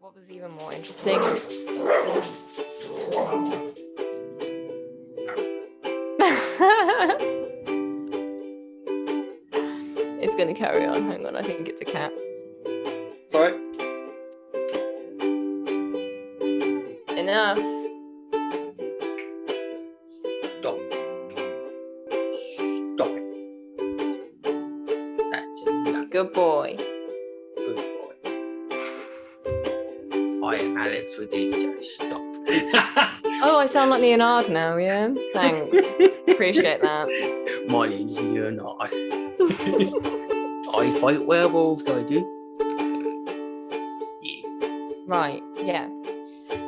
But what was even more interesting it's going to carry on. Hang on, I think it's a cat. Sorry? Enough. Stop. Stop it. That's enough. Good boy. Good boy. I am Alex with these. Stop. Oh, I sound like Leonardo now, yeah? Thanks. Appreciate that. My name's Leonard. I fight werewolves, I do. Yeah. Right, yeah.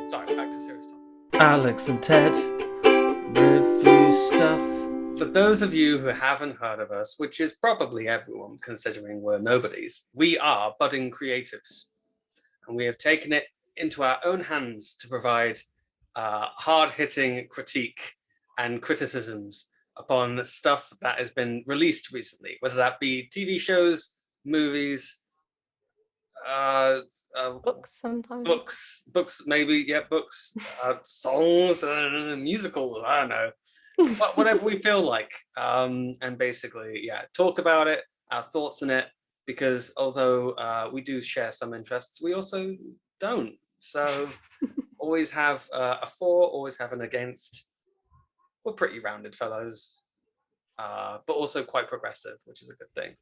Sorry, back to serious stuff. Alex and Ted review stuff. For those of you who haven't heard of us, which is probably everyone considering we're nobodies, we are budding creatives. And we have taken it into our own hands to provide hard-hitting critique and criticisms upon stuff that has been released recently, whether that be TV shows, movies, Books sometimes. books maybe, yeah, books, songs, musicals, I don't know. Whatever we feel like, and basically, yeah, talk about it, our thoughts on it, because although we do share some interests, we also don't. So always have a for, always have an against. We're pretty rounded fellows, but also quite progressive, which is a good thing.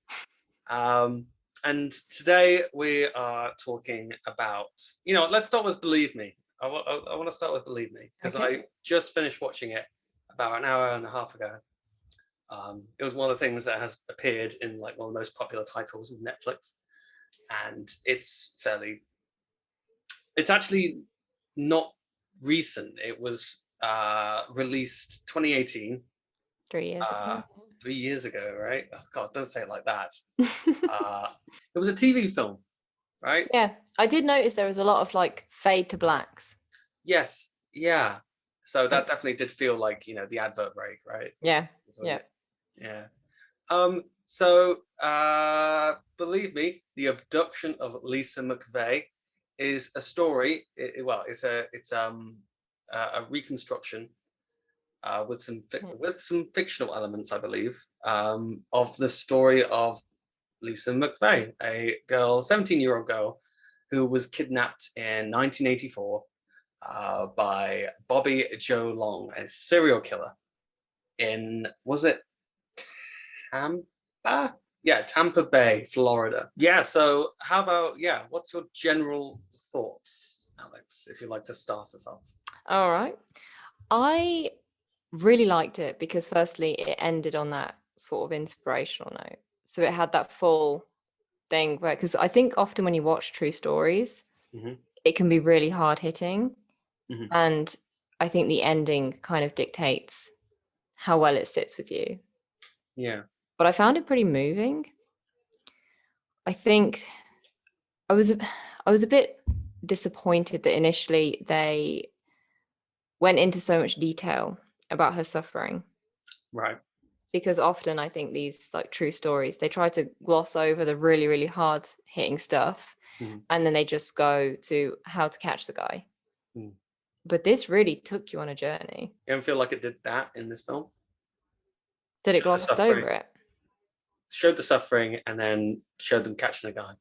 And today we are talking about, let's start with Believe Me. I want to start with Believe Me, because Okay. I just finished watching it about an hour and a half ago. It was one of the things that has appeared in like one of the most popular titles with Netflix, and it's actually not recent. It was released 2018. 3 years ago. 3 years ago, right? Oh God, don't say it like that. It was a TV film, right? Yeah, I did notice there was a lot of like fade to blacks. Yes, yeah. So that definitely did feel like, the advert break, right? Yeah, yeah. Yeah. So Believe Me, The Abduction of Lisa McVeigh is a story. It's a reconstruction with some fictional elements, I believe, of the story of Lisa McVeigh, a 17-year-old girl who was kidnapped in 1984 by Bobby Joe Long, a serial killer in, was it Tampa? Yeah, Tampa Bay, Florida. Yeah, so how about, what's your general thoughts, Alex, if you'd like to start us off? All right. I really liked it because firstly, it ended on that sort of inspirational note. So it had that full thing where, because I think often when you watch true stories, it can be really hard hitting. And I think the ending kind of dictates how well it sits with you. Yeah. But I found it pretty moving. I think I was a bit disappointed that initially they went into so much detail about her suffering. Right. Because often I think these like true stories, they try to gloss over the really, really hard hitting stuff. And then they just go to how to catch the guy. But this really took you on a journey. You don't feel like it did that in this film? Did it gloss over it? Showed the suffering and then showed them catching a guy.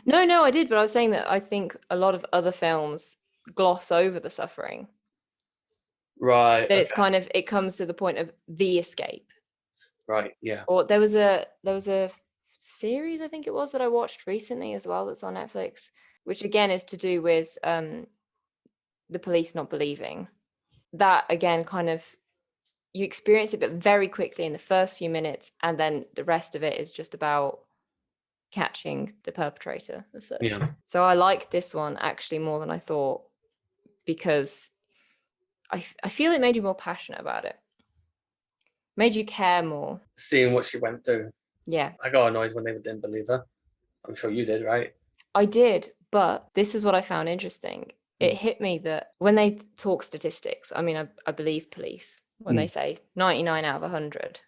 No, I did. But I was saying that I think a lot of other films gloss over the suffering. Right. That it's kind of, it comes to the point of the escape. Right, yeah. Or there was a series, I think it was, that I watched recently as well, that's on Netflix, which again is to do with the police not believing. That again, kind of, you experience it, but very quickly in the first few minutes, and then the rest of it is just about catching the perpetrator as such. Yeah. So I liked this one actually more than I thought, because I feel it made you more passionate about it. Made you care more. Seeing what she went through. Yeah. I got annoyed when they didn't believe her. I'm sure you did, right? I did, but this is what I found interesting. It hit me that when they talk statistics, I mean, I believe police when they say 99 out of 100.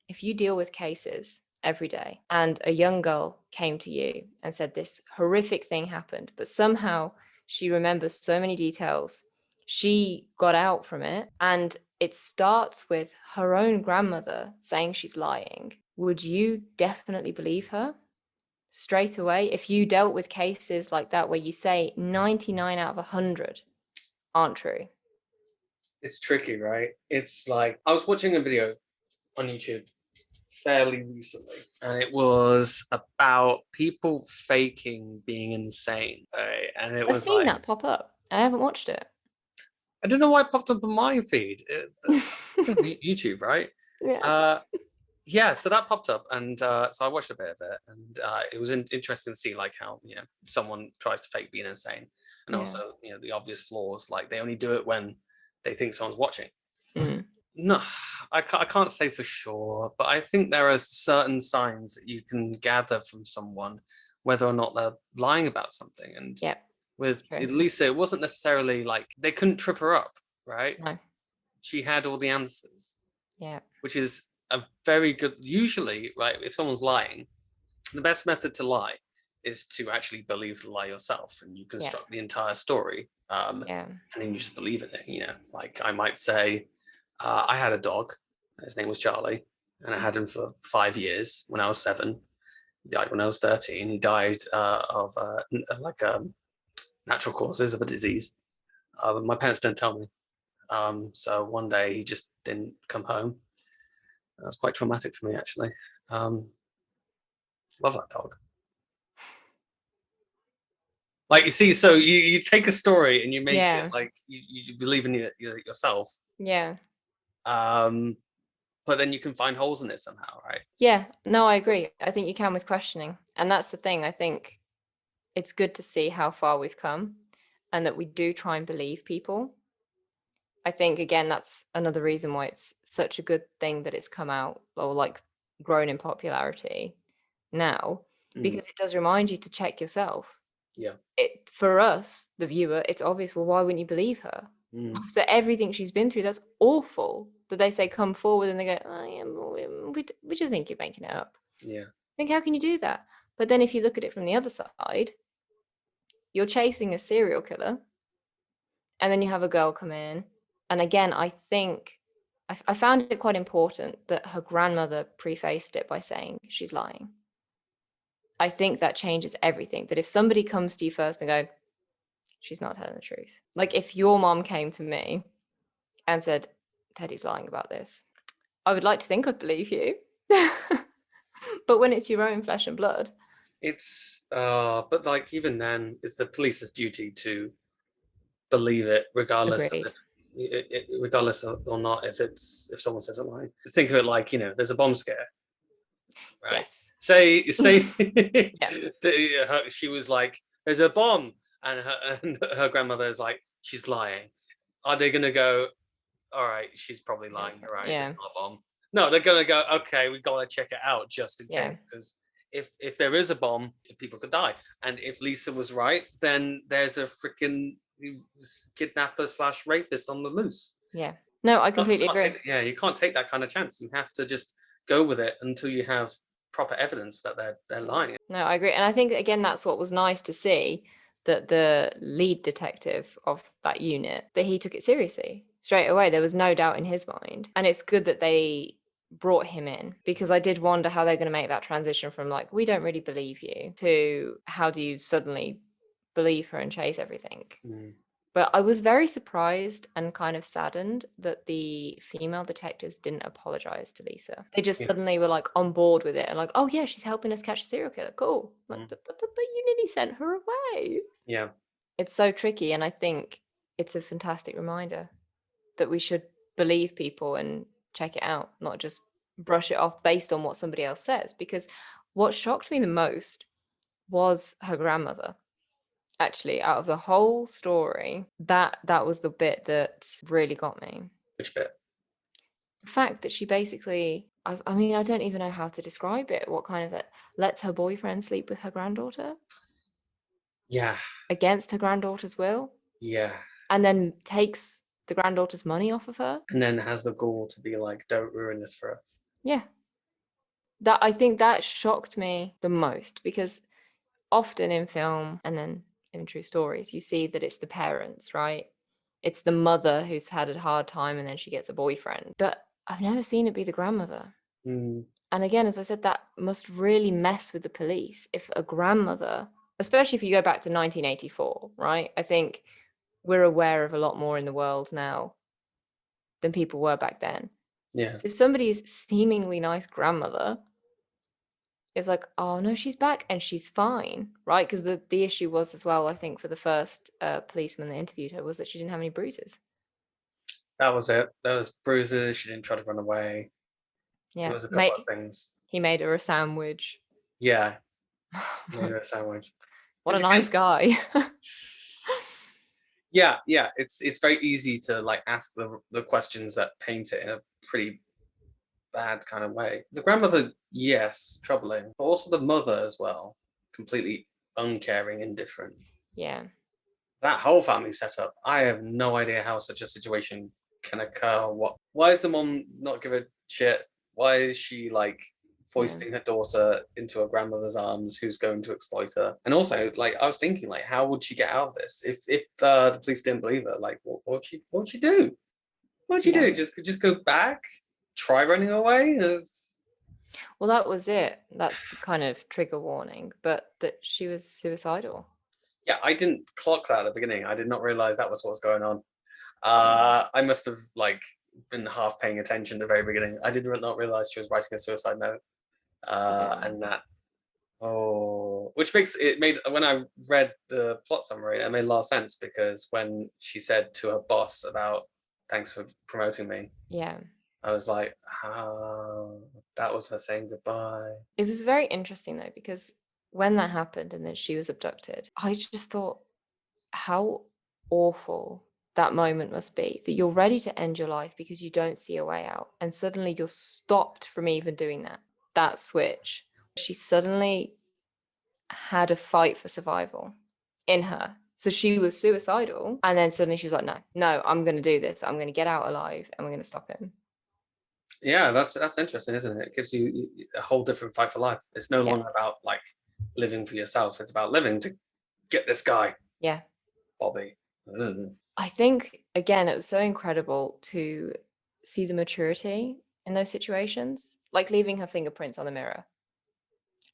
If you deal with cases every day, and a young girl came to you and said this horrific thing happened, but somehow she remembers so many details, she got out from it, and it starts with her own grandmother saying she's lying, would you definitely believe her straight away if you dealt with cases like that where you say 99 out of 100 aren't true? It's tricky, right? It's like I was watching a video on YouTube fairly recently, and it was about people faking being insane, right? And it I've was seen like, that pop up. I haven't watched it. I don't know why it popped up on my feed. YouTube, right? Yeah. Yeah, so that popped up, and so I watched a bit of it, and it was interesting to see like how someone tries to fake being insane, and Yeah. also the obvious flaws, like they only do it when they think someone's watching. Mm. No, I can't say for sure, but I think there are certain signs that you can gather from someone whether or not they're lying about something. And Yeah. with True. Lisa, it wasn't necessarily like they couldn't trip her up, right? No. She had all the answers, Yeah. which is a very good. Usually, right, if someone's lying, the best method to lie is to actually believe the lie yourself, and you construct the entire story, Yeah. and then you just believe in it. Like I might say, I had a dog. His name was Charlie, and I had him for 5 years. When I was 7, he died when I was 13. He died of natural causes of a disease. My parents didn't tell me. So one day he just didn't come home. That was quite traumatic for me, actually. Love that dog. Like, you see, so you take a story and you make it like you believe in it yourself. Yeah. But then you can find holes in it somehow, right? Yeah. No, I agree. I think you can with questioning. And that's the thing. I think it's good to see how far we've come and that we do try and believe people. I think, again, that's another reason why it's such a good thing that it's come out or like grown in popularity now, because it does remind you to check yourself. Yeah. For us, the viewer, it's obvious, well, why wouldn't you believe her? After everything she's been through, that's awful that they say come forward and they go, oh, yeah, we just think you're making it up. Yeah. Think, how can you do that? But then if you look at it from the other side, you're chasing a serial killer and then you have a girl come in. And again, I think I found it quite important that her grandmother prefaced it by saying she's lying. I think that changes everything. That if somebody comes to you first and go, she's not telling the truth. Like if your mom came to me and said, Teddy's lying about this, I would like to think I'd believe you. But when it's your own flesh and blood. It's, but like even then, it's the police's duty to believe it, regardless of regardless of or not if someone says a lie. Think of it like there's a bomb scare, right? Yes. Say Yeah. she was like, "There's a bomb," and her grandmother is like, "She's lying." Are they gonna go, "All right, she's probably lying, right? Yeah. It's not a bomb." No, they're gonna go, "Okay, we gotta check it out just in case," because if there is a bomb, people could die. And if Lisa was right, then there's a freaking kidnapper / rapist on the loose. Yeah. No, I completely agree. You can't take that kind of chance. You have to just go with it until you have proper evidence that they're lying. No, I agree. And I think, again, that's what was nice to see, that the lead detective of that unit, that he took it seriously straight away. There was no doubt in his mind. And it's good that they brought him in, because I did wonder how they're going to make that transition from like, we don't really believe you, to how do you suddenly believe her and chase everything. But I was very surprised and kind of saddened that the female detectives didn't apologize to Lisa. They just suddenly were like on board with it and like, oh yeah, she's helping us catch a serial killer. Cool. Like, but you nearly sent her away. Yeah. It's so tricky. And I think it's a fantastic reminder that we should believe people and check it out, not just brush it off based on what somebody else says. Because what shocked me the most was her grandmother. Actually, out of the whole story, that was the bit that really got me. Which bit? The fact that she basically, I mean, I don't even know how to describe it. What kind of it lets her boyfriend sleep with her granddaughter? Yeah. Against her granddaughter's will? Yeah. And then takes the granddaughter's money off of her? And then has the gall to be like, don't ruin this for us. Yeah. That I think that shocked me the most, because often in film and then in true stories, you see that it's the parents, right? It's the mother who's had a hard time and then she gets a boyfriend. But I've never seen it be the grandmother. Mm. And again, as I said, that must really mess with the police if a grandmother, especially if you go back to 1984, right? I think we're aware of a lot more in the world now than people were back then. Yeah. So somebody's seemingly nice grandmother is like, oh no, she's back and she's fine, right? Because the issue was as well, I think, for the first policeman that interviewed her, was that she didn't have any bruises. That was it. There was bruises. She didn't try to run away. Yeah, There was a couple of things. He made her a sandwich. Yeah, made her a sandwich. What a nice guy. Yeah. It's very easy to like ask the questions that paint it in a pretty bad kind of way. The grandmother, yes, troubling, but also the mother as well, completely uncaring, indifferent. Yeah. That whole family setup, I have no idea how such a situation can occur. Why is the mom not give a shit? Why is she like foisting her daughter into her grandmother's arms who's going to exploit her? And also, like, I was thinking, like, how would she get out of this if the police didn't believe her? Like, what would she do? What would she do? Just go back? Try running away? Well, that was it. That kind of trigger warning, but that she was suicidal. Yeah, I didn't clock that at the beginning. I did not realize that was what's going on. I must have like been half paying attention at the very beginning. I did not realize she was writing a suicide note. And that, which makes it made, when I read the plot summary, it made a lot of sense, because when she said to her boss about thanks for promoting me, I was like, that was her saying goodbye. It was very interesting though, because when that happened and then she was abducted, I just thought how awful that moment must be, that you're ready to end your life because you don't see a way out, and suddenly you're stopped from even doing that switch. She suddenly had a fight for survival in her. So she was suicidal, and then suddenly she was like, no, I'm going to do this. I'm going to get out alive and we're going to stop him. Yeah, that's interesting, isn't it? It gives you a whole different fight for life. It's no longer about like living for yourself. It's about living to get this guy. Yeah. Bobby. I think, again, it was so incredible to see the maturity in those situations, like leaving her fingerprints on the mirror.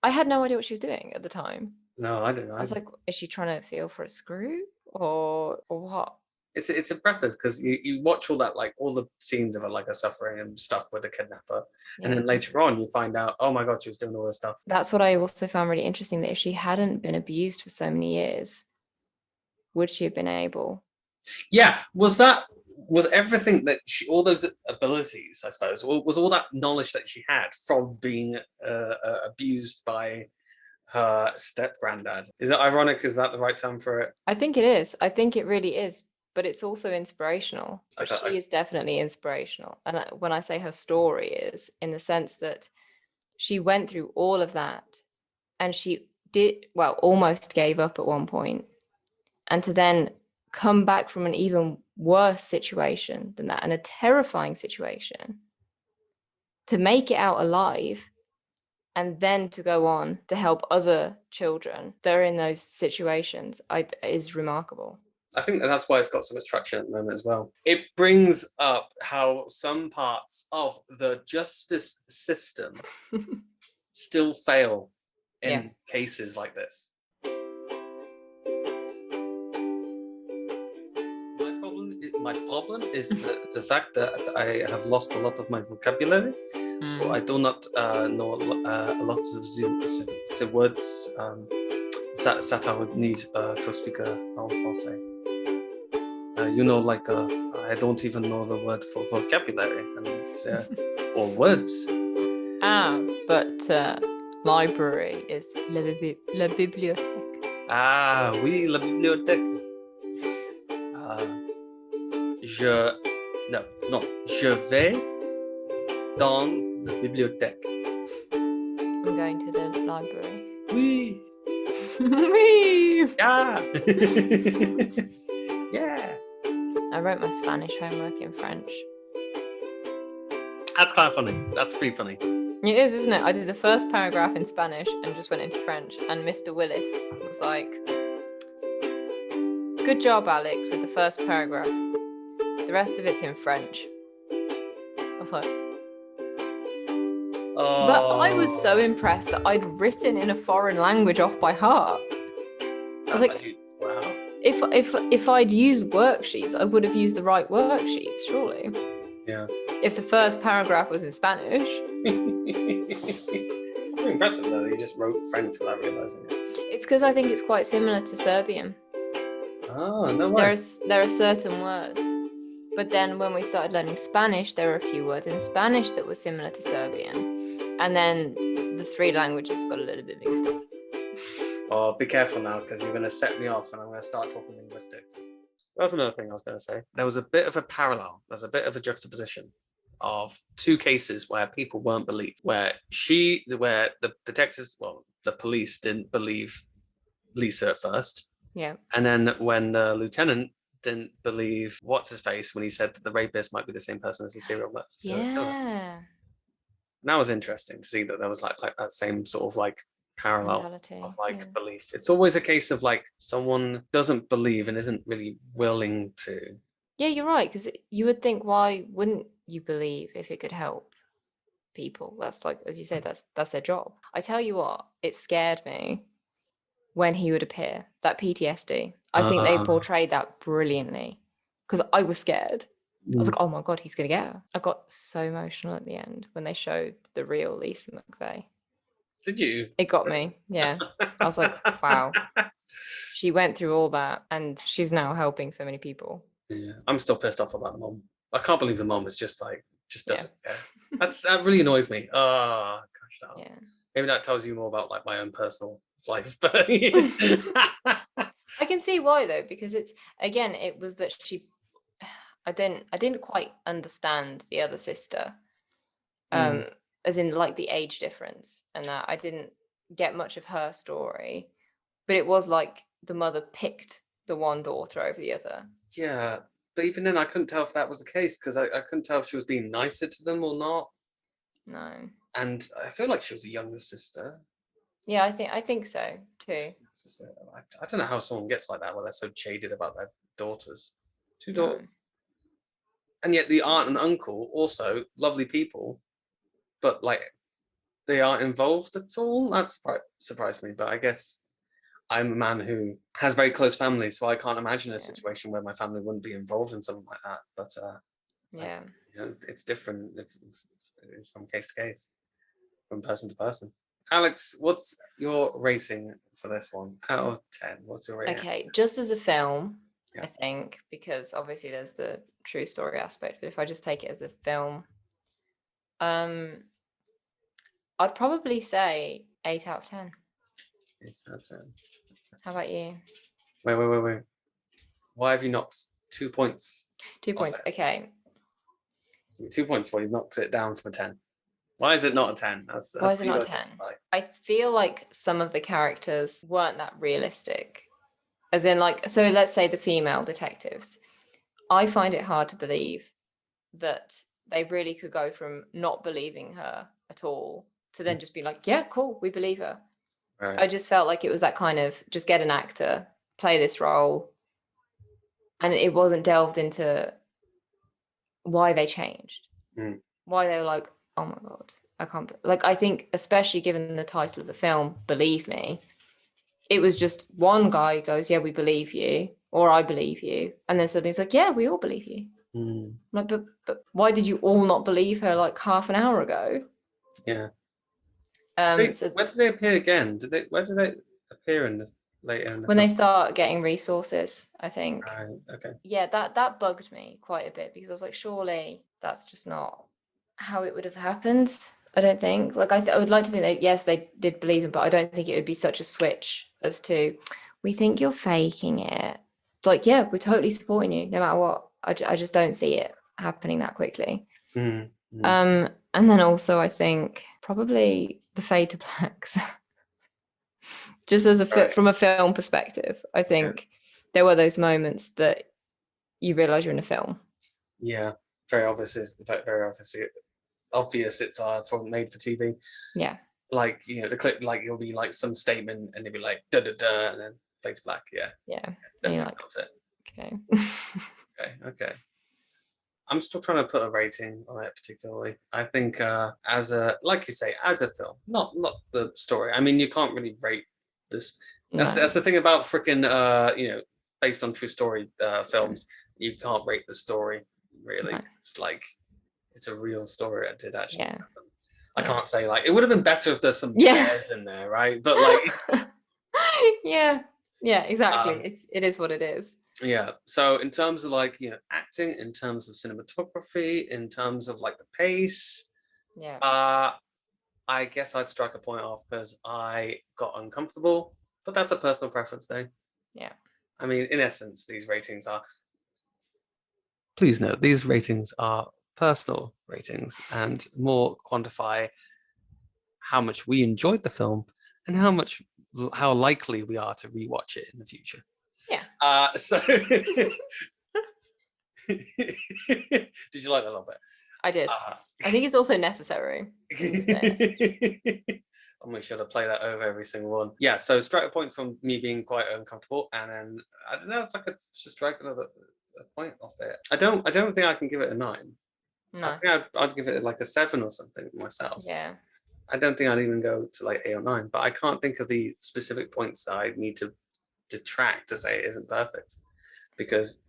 I had no idea what she was doing at the time. No, I don't know. I was like, is she trying to feel for a screw or what? It's impressive, because you watch all that, like all the scenes of her, like her suffering and stuff with the kidnapper, and then later on you find out, oh my god, she was doing all this stuff. That's what I also found really interesting, that if she hadn't been abused for so many years, would she have been able? Yeah, was everything that all those abilities, I suppose, was all that knowledge that she had from being abused by her step granddad? Is it ironic? Is that the right term for it? I think it is. I think it really is. But it's also inspirational. She is definitely inspirational. And when I say her story is in the sense that she went through all of that, and she almost gave up at one point. And to then come back from an even worse situation than that, and a terrifying situation, to make it out alive, and then to go on to help other children that are in those situations, is remarkable. I think that's why it's got so much traction at the moment as well. It brings up how some parts of the justice system still fail in cases like this. My problem is the fact that I have lost a lot of my vocabulary, so I do not know a lot of the words that I would need to speak en français. I don't even know the word for vocabulary, and it's or words. But library is la bibliothèque. Ah oui, la bibliothèque. Je vais dans la bibliothèque. I'm going to the library. Oui. Oui. Yeah. Yeah. I wrote my Spanish homework in French. That's kind of funny. That's pretty funny. It is, isn't it? I did the first paragraph in Spanish and just went into French, and Mr. Willis was like, "Good job, Alex, with the first paragraph. The rest of it's in French." I was like, but I was so impressed that I'd written in a foreign language off by heart. I was like, wow. If I'd used worksheets, I would have used the right worksheets, surely. Yeah. If the first paragraph was in Spanish. It's very impressive though that you just wrote French without realizing it. It's because I think it's quite similar to Serbian. Oh, no way. There are certain words. But then when we started learning Spanish, there were a few words in Spanish that were similar to Serbian. And then the three languages got a little bit mixed up. Oh, be careful now, because you're going to set me off and I'm going to start talking linguistics. That's another thing I was going to say. There was a bit of a parallel. There's a bit of a juxtaposition of two cases where people weren't believed, where the detectives, the police didn't believe Lisa at first. Yeah. And then when the lieutenant didn't believe what's-his-face when he said that the rapist might be the same person as the serial killer. Yeah. And that was interesting to see that there was like that same sort of like parallel Mentality, of like belief. It's always a case of like someone doesn't believe and isn't really willing to. Yeah, you're right, because you would think, why wouldn't you believe if it could help people? That's like, as you say, that's their job. I tell you what, it scared me when he would appear, that PTSD. I think they portrayed that brilliantly, because I was scared. I was like, oh my God, he's going to get her. I got so emotional at the end when they showed the real Lisa McVeigh. Did you? It got me, yeah. I was like, wow. She went through all that and she's now helping so many people. Yeah, I'm still pissed off about the mom. I can't believe the mom is just doesn't care. That really annoys me. Oh gosh, yeah. Maybe that tells you more about like my own personal life. But I can see why though, because it was that I didn't quite understand the other sister, as in like the age difference, and that I didn't get much of her story, but it was like the mother picked the one daughter over the other. Yeah, but even then I couldn't tell if that was the case, because I couldn't tell if she was being nicer to them or not. No. And I feel like she was the younger sister. Yeah, I think so too. I don't know how someone gets like that, where they're so jaded about their daughters. Two daughters. And yet the aunt and uncle, also lovely people, but like they aren't involved at all. That surprised me, but I guess I'm a man who has very close family, so I can't imagine a situation where my family wouldn't be involved in something like that. But it's different from case to case, from person to person. Alex, what's your rating for this one out of 10? What's your rating? Okay, just as a film, I think, because obviously there's the true story aspect, but if I just take it as a film, I'd probably say 8 out of 10. 8 out of 10. How about you? Wait. Why have you knocked 2 points? 2 points, okay. 2 points for you knocked it down from a 10. Why is it not a 10? Why is it not a 10? I feel like some of the characters weren't that realistic. As in, like, so let's say the female detectives. I find it hard to believe that they really could go from not believing her at all to then just be like, yeah, cool, we believe her. Right. I just felt like it was that kind of, just get an actor, play this role. And it wasn't delved into why they changed. Why they were like, oh my God, I can't, like, I think, especially given the title of the film, Believe Me, it was just one guy goes, yeah, we believe you, or I believe you. And then suddenly it's like, yeah, we all believe you. Like, but why did you all not believe her like half an hour ago? Yeah. Where did they appear again? Where did they appear in this later? When they start getting resources, I think. Okay. Yeah, that bugged me quite a bit, because I was like, surely that's just not how it would have happened. I don't think. Like, I would like to think that yes, they did believe him, but I don't think it would be such a switch as to, we think you're faking it. Like, yeah, we're totally supporting you no matter what. I just don't see it happening that quickly. And then also I think probably the fade to blacks. Just as from a film perspective, I think there were those moments that you realize you're in a film. Yeah, very obviously obvious it's made for TV. Yeah. Like, the clip, like it'll be like some statement and it'll be like da da da and then fade to black. Yeah. Yeah. Definitely like, felt it. Okay. Okay. I'm still trying to put a rating on it particularly. I think like you say, as a film, not the story. I mean, you can't really rate this. That's the thing about freaking based on true story films. You can't rate the story really. No. It's like it's a real story that did actually happen. I Yeah. can't say like it would have been better if there's some Yeah. bears in there, right? But like yeah, exactly. It is what it is. Yeah. So in terms of like, acting, in terms of cinematography, in terms of like the pace, Yeah. I guess I'd strike a point off because I got uncomfortable, but that's a personal preference thing. Yeah. I mean, in essence, these ratings are, please note, these ratings are personal ratings and more quantify how much we enjoyed the film and how likely we are to rewatch it in the future. Yeah. So did you like that a little bit? I did. I think it's also necessary. I'll make sure to play that over every single one. Yeah, so strike a point from me being quite uncomfortable, and then I don't know if I could just strike another point off it. I don't think I can give it a 9. No. I think I'd give it like a 7 or something myself. Yeah. I don't think I'd even go to like 8 or 9, but I can't think of the specific points that I need to detract to say it isn't perfect, because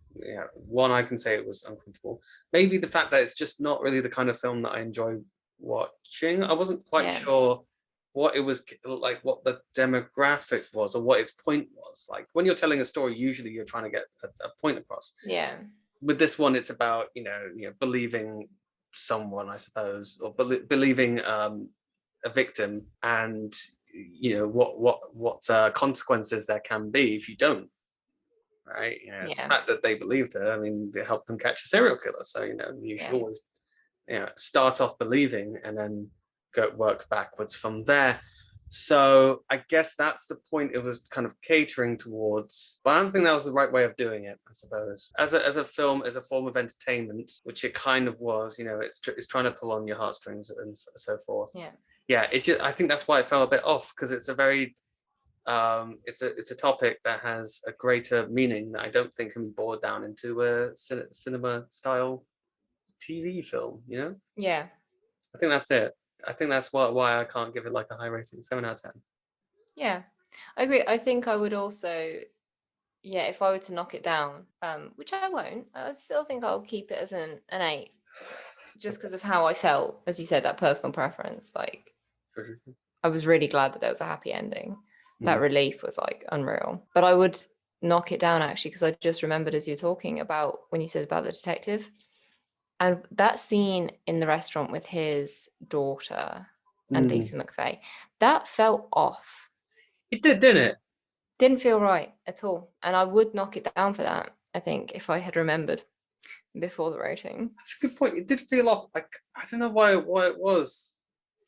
one, I can say it was uncomfortable. Maybe the fact that it's just not really the kind of film that I enjoy watching. I wasn't quite sure what it was like, what the demographic was, or what its point was. Like when you're telling a story, usually you're trying to get a point across. Yeah. With this one, it's about believing someone, I suppose, or believing a victim, and what consequences there can be if you don't. Right? The fact that they believed her, I mean, they helped them catch a serial killer. So you should always start off believing and then work backwards from there. So I guess that's the point it was kind of catering towards, but I don't think that was the right way of doing it, I suppose. As a film, as a form of entertainment, which it kind of was, it's trying to pull on your heartstrings and so forth. Yeah, I think that's why it fell a bit off, because it's a very it's a topic that has a greater meaning that I don't think can be boiled down into a cinema style TV film. Yeah. I think that's it. I think that's why I can't give it like a high rating, 7 out of 10. Yeah, I agree. I think I would also, if I were to knock it down, which I won't, I still think I'll keep it as an 8, just because of how I felt, as you said, that personal preference. Like, I was really glad that there was a happy ending. That relief was like unreal. But I would knock it down actually, because I just remembered as you were talking about when you said about the detective, and that scene in the restaurant with his daughter and Lisa McVeigh, that felt off. It did, didn't it? Didn't feel right at all. And I would knock it down for that, I think, if I had remembered before the rating. That's a good point. It did feel off. Like, I don't know why it was.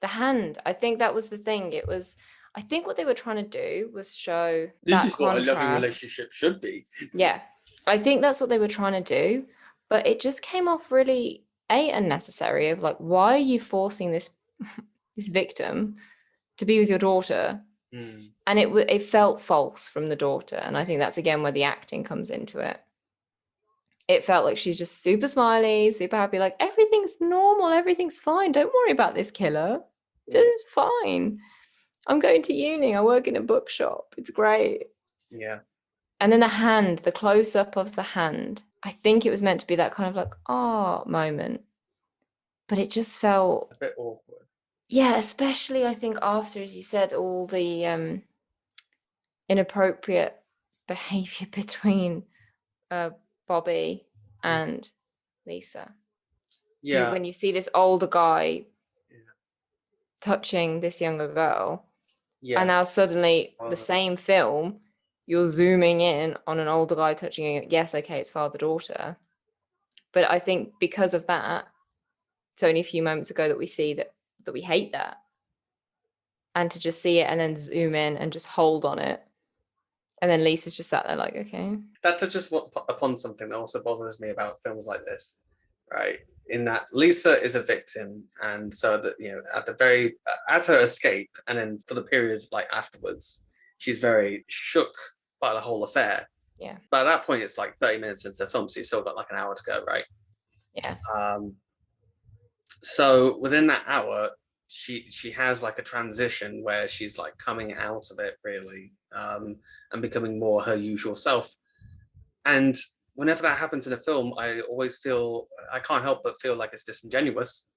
The hand, I think that was the thing. It was, I think what they were trying to do was show this that is contrast. what a loving relationship should be. Yeah, I think that's what they were trying to do, but it just came off really unnecessary. Of like, why are you forcing this victim to be with your daughter? And it felt false from the daughter, and I think that's again where the acting comes into it. It felt like she's just super smiley, super happy, like everything's normal, everything's fine. Don't worry about this killer. It's fine. I'm going to uni. I work in a bookshop. It's great. Yeah. And then the hand, the close-up of the hand, I think it was meant to be that kind of like, moment. But it just felt a bit awkward. Yeah, especially I think after, as you said, all the inappropriate behavior between Bobby and Lisa. Yeah. When you see this older guy touching this younger girl, and now suddenly the same film, you're zooming in on an older guy touching it. Yes, okay, it's father-daughter. But I think because of that, it's only a few moments ago that we see that we hate that. And to just see it and then zoom in and just hold on it. And then Lisa's just sat there like, okay. That touches upon something that also bothers me about films like this. right? In that Lisa is a victim, and so that at her escape, and then for the period like afterwards, she's very shook by the whole affair. Yeah. But at that point, it's like 30 minutes into the film, so you still got like an hour to go, right? Yeah. So within that hour, she has like a transition where she's like coming out of it really, and becoming more her usual self. And whenever that happens in a film, I can't help but feel like it's disingenuous.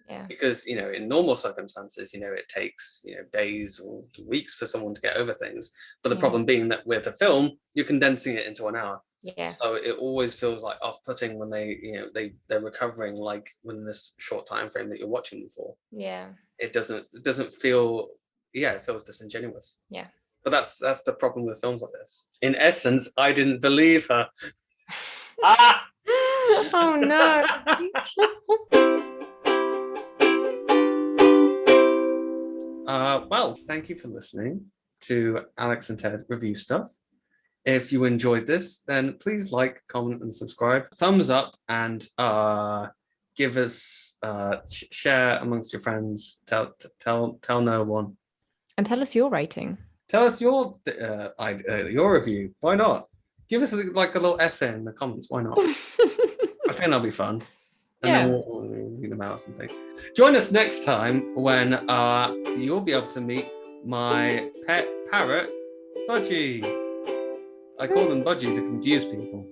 Yeah. Because, in normal circumstances, it takes, days or weeks for someone to get over things. But the problem being that with a film, you're condensing it into an hour. Yeah. So it always feels like off-putting when they're recovering like within this short time frame that you're watching them for. Yeah. It doesn't feel, it feels disingenuous. Yeah. But that's the problem with films like this. In essence, I didn't believe her. Ah! Oh no. Well, thank you for listening to Alex and Ted Review Stuff. If you enjoyed this, then please like, comment, and subscribe. Thumbs up, and give us share amongst your friends. Tell no one. And tell us your rating. Tell us your review. Why not? Give us like a little essay in the comments. Why not? I think that'll be fun. And then we'll read them out or something. Join us next time when you'll be able to meet my pet parrot, Budgie. I call them Budgie to confuse people.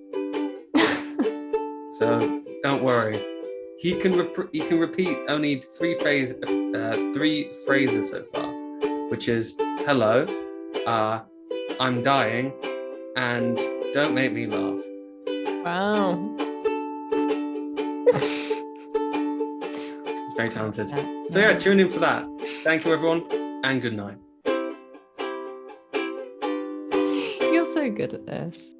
So don't worry. He can repeat only three phrases so far, which is hello, I'm dying, and don't make me laugh. Wow. He's very talented. So tune in for that. Thank you, everyone, and good night. You're so good at this.